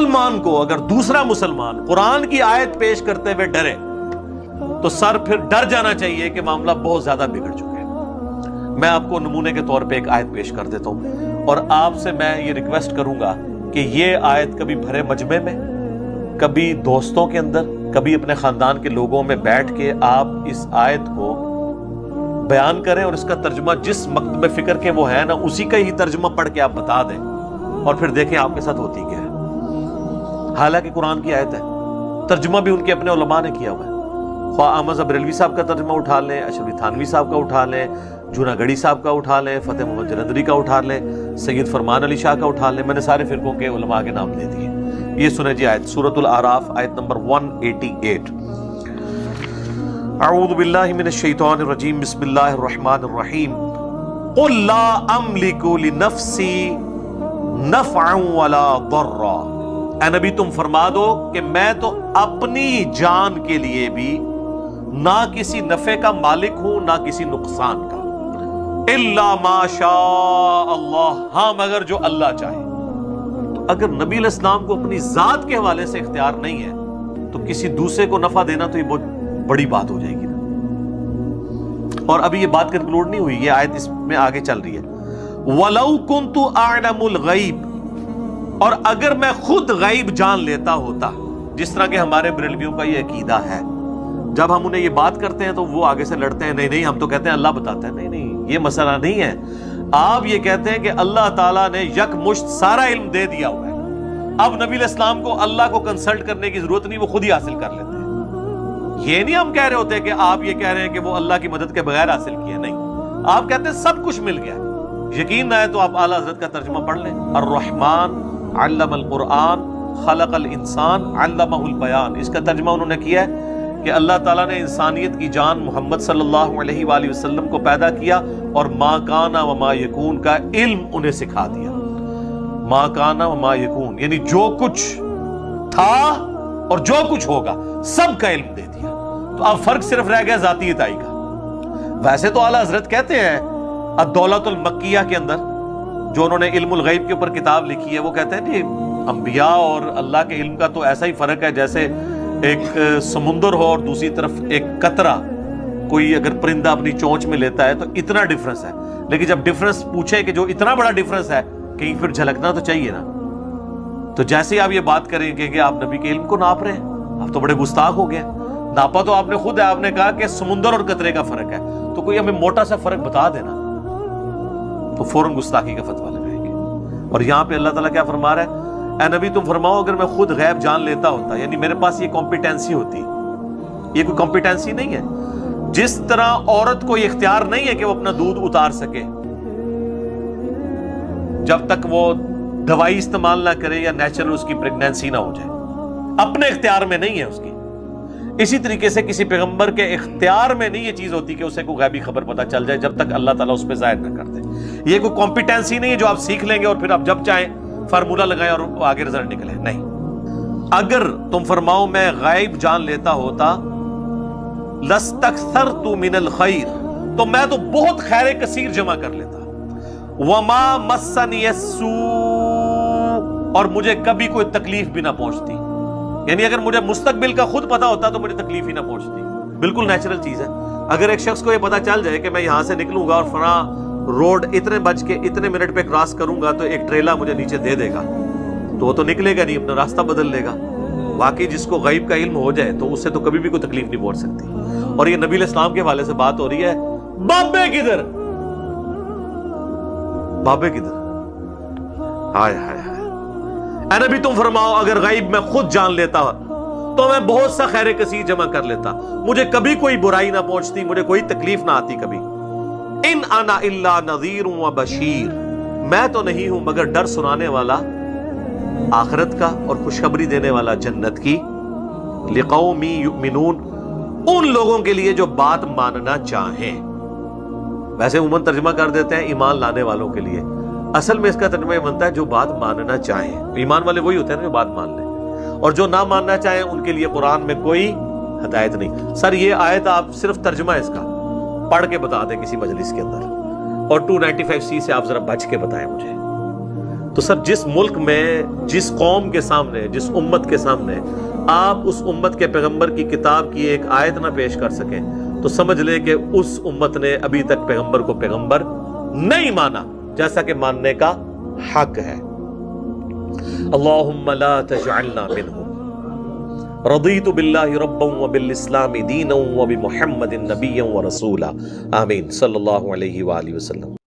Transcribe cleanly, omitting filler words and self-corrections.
مسلمان کو اگر دوسرا مسلمان قرآن کی آیت پیش کرتے ہوئے ڈرے تو سر پھر ڈر جانا چاہیے کہ معاملہ بہت زیادہ بگڑ چکے ہیں۔ میں آپ کو نمونے کے طور پہ ایک آیت پیش کر دیتا ہوں، اور آپ سے میں یہ ریکویسٹ کروں گا کہ یہ آیت کبھی بھرے مجمع میں، کبھی دوستوں کے اندر، کبھی اپنے خاندان کے لوگوں میں بیٹھ کے آپ اس آیت کو بیان کریں، اور اس کا ترجمہ جس مکتب فکر کے وہ ہے نا اسی کا ہی ترجمہ پڑھ کے آپ بتا دیں، اور پھر دیکھیں آپ کے ساتھ ہوتی کیا ہے۔ حالانکہ قرآن کی آیت ہے، ترجمہ بھی ان کے اپنے علماء نے کیا ہوا ہے، خواہ احمد بریلوی صاحب کا ترجمہ اٹھا لیں، اشرفی تھانوی صاحب کا اٹھا لیں، جوناگڑھی صاحب کا اٹھا لیں، فتح محمد جلندری کا اٹھا لیں، سید فرمان علی شاہ کا اٹھا لیں، میں نے سارے فرقوں کے علماء کے نام دے دیے۔ یہ سنیں جی آیت، سورۃ الاعراف آیت نمبر 188۔ اعوذ باللہ من الشیطان الرجیم، بسم اللہ الرحمن الرحیم۔ قل لا املک لنفسی نفعا ولا ضرا، اے نبی تم فرما دو کہ میں تو اپنی جان کے لیے بھی نہ کسی نفع کا مالک ہوں نہ کسی نقصان کا، الا ما شاء اللہ، ہاں مگر جو اللہ چاہے۔ تو اگر نبی علیہ السلام کو اپنی ذات کے حوالے سے اختیار نہیں ہے تو کسی دوسرے کو نفع دینا تو یہ بہت بڑی بات ہو جائے گی نا۔ اور ابھی یہ بات کنکلوڈ نہیں ہوئی، یہ آیت اس میں آگے چل رہی ہے۔ وَلَوْ كُنْتُ أَعْلَمُ الْغَيْبِ، اور اگر میں خود غیب جان لیتا ہوتا، جس طرح کہ ہمارے بریلویوں کا یہ عقیدہ ہے، جب ہم انہیں یہ بات کرتے ہیں تو وہ آگے سے لڑتے ہیں، نہیں ہم تو کہتے ہیں اللہ بتاتا ہے، نہیں یہ مسئلہ نہیں ہے۔ آپ یہ کہتے ہیں کہ اللہ تعالیٰ نے یک مشت سارا علم دے دیا ہوا ہے، اب نبی علیہ السلام کو اللہ کو کنسلٹ کرنے کی ضرورت نہیں، وہ خود ہی حاصل کر لیتے ہیں۔ یہ نہیں ہم کہہ رہے ہوتے کہ آپ یہ کہہ رہے ہیں کہ وہ اللہ کی مدد کے بغیر حاصل کیا، نہیں، آپ کہتے ہیں سب کچھ مل گیا۔ یقین نہ ہے تو آپ اعلیٰ حضرت کا ترجمہ پڑھ لیں، الرحمن علم القرآن خلق الانسان علمہ البیان، اس کا ترجمہ انہوں نے کیا ہے کہ اللہ تعالیٰ نے انسانیت کی جان محمد صلی اللہ علیہ وآلہ وسلم کو پیدا کیا اور ما کانا وما یکون کا علم انہیں سکھا دیا۔ ما کانا وما یکون یعنی جو کچھ تھا اور جو کچھ ہوگا سب کا علم دے دیا۔ تو اب فرق صرف رہ گیا ذاتی عطائی کا۔ ویسے تو اعلیٰ حضرت کہتے ہیں الدولۃ المکیہ کے اندر، جو انہوں نے علم الغیب کے اوپر کتاب لکھی ہے، وہ کہتے ہیں کہ انبیاء اور اللہ کے علم کا تو ایسا ہی فرق ہے جیسے ایک سمندر ہو اور دوسری طرف ایک قطرہ، کوئی اگر پرندہ اپنی چونچ میں لیتا ہے تو اتنا ڈفرنس ہے، لیکن جب ڈفرنس پوچھے کہ جو اتنا بڑا ڈفرنس ہے کہیں پھر جھلکنا تو چاہیے نا۔ تو جیسے ہی آپ یہ بات کریں گے کہ آپ نبی کے علم کو ناپ رہے ہیں، آپ تو بڑے گستاخ ہو گئے۔ ناپا تو آپ نے خود ہے، آپ نے کہا کہ سمندر اور قطرے کا فرق ہے، تو کوئی ہمیں موٹا سا فرق بتا دینا تو فوراً گستاخی کا فتویٰ لگائیں گے۔ اور یہاں پہ اللہ تعالیٰ کیا فرما رہا ہے؟ اے نبی تم فرماؤ اگر میں خود غیب جان لیتا ہوتا، یعنی میرے پاس یہ کمپیٹنسی ہوتی، یہ کوئی کمپیٹنسی نہیں ہے۔ جس طرح عورت کو یہ اختیار نہیں ہے کہ وہ اپنا دودھ اتار سکے جب تک وہ دوائی استعمال نہ کرے یا نیچرل اس کی پریگنینسی نہ ہو جائے، اپنے اختیار میں نہیں ہے اس کی، اسی طریقے سے کسی پیغمبر کے اختیار میں نہیں یہ چیز ہوتی کہ اسے کوئی غیبی خبر پتہ چل جائے جب تک اللہ تعالیٰ اس پہ ظاہر نہ کر دے۔ یہ کوئی کمپیٹنسی نہیں ہے جو آپ سیکھ لیں گے اور پھر آپ جب چاہیں فارمولہ لگائیں اور آگے رزلٹ نکلے، نہیں۔ اگر تم فرماؤ میں غیب جان لیتا ہوتا لستکثرت من الخیر، تو میں تو بہت خیر کثیر جمع کر لیتا۔ وما مسنی السوء، اور مجھے کبھی کوئی تکلیف بھی نہ پہنچتی، یعنی اگر مجھے مستقبل کا خود پتا ہوتا تو مجھے تکلیف ہی نہ پہنچتی۔ بالکل نیچرل چیز ہے، اگر ایک شخص کو یہ پتا چل جائے کہ میں یہاں سے نکلوں گا اور فلاں روڈ اتنے بج کے اتنے منٹ پہ کراس کروں گا تو ایک ٹریلا مجھے نیچے دے دے گا، تو وہ تو نکلے گا نہیں، اپنا راستہ بدل لے گا۔ واقعی جس کو غیب کا علم ہو جائے تو اس سے تو کبھی بھی کوئی تکلیف نہیں پہنچ سکتی۔ اور یہ نبی علیہ السلام کے حوالے سے بات ہو رہی ہے، بابے کدھر، بابے کدھر، ہائے ہائے ہائے۔ اے نبی تم فرماؤ اگر غیب میں خود جان لیتا تو میں بہت سا خیر کثیر جمع کر لیتا، مجھے کبھی کوئی برائی نہ پہنچتی، مجھے کوئی تکلیف نہ آتی کبھی۔ ان انا الا نذیر و بشیر، میں تو نہیں ہوں مگر ڈر سنانے والا آخرت کا اور خوشخبری دینے والا جنت کی، لقوم یؤمنون، ان لوگوں کے لیے جو بات ماننا چاہیں۔ ویسے عموماً ترجمہ کر دیتے ہیں ایمان لانے والوں کے لیے، اصل میں اس کا ترجمہ یہ بنتا ہے جو بات ماننا چاہیں۔ ایمان والے وہی ہوتے ہیں جو بات مان لیں، اور جو نہ ماننا چاہیں ان کے لیے قرآن میں کوئی ہدایت نہیں۔ سر یہ آیت آپ صرف ترجمہ اس کا پڑھ کے بتا دیں کسی مجلس کے اندر، اور 295C سے آپ ذرا بچ کے بتائیں مجھے۔ تو سر جس ملک میں، جس قوم کے سامنے، جس امت کے سامنے آپ اس امت کے پیغمبر کی کتاب کی ایک آیت نہ پیش کر سکیں تو سمجھ لیں کہ اس امت نے ابھی تک پیغمبر کو پیغمبر نہیں مانا، جیسا کہ ماننے کا حق ہے۔ اللہم لا تجعلنا منہم، رضیت باللہ ربا وبالاسلام دینا وبمحمد نبیا ورسولا، آمین، صلی اللہ علیہ وآلہ وسلم۔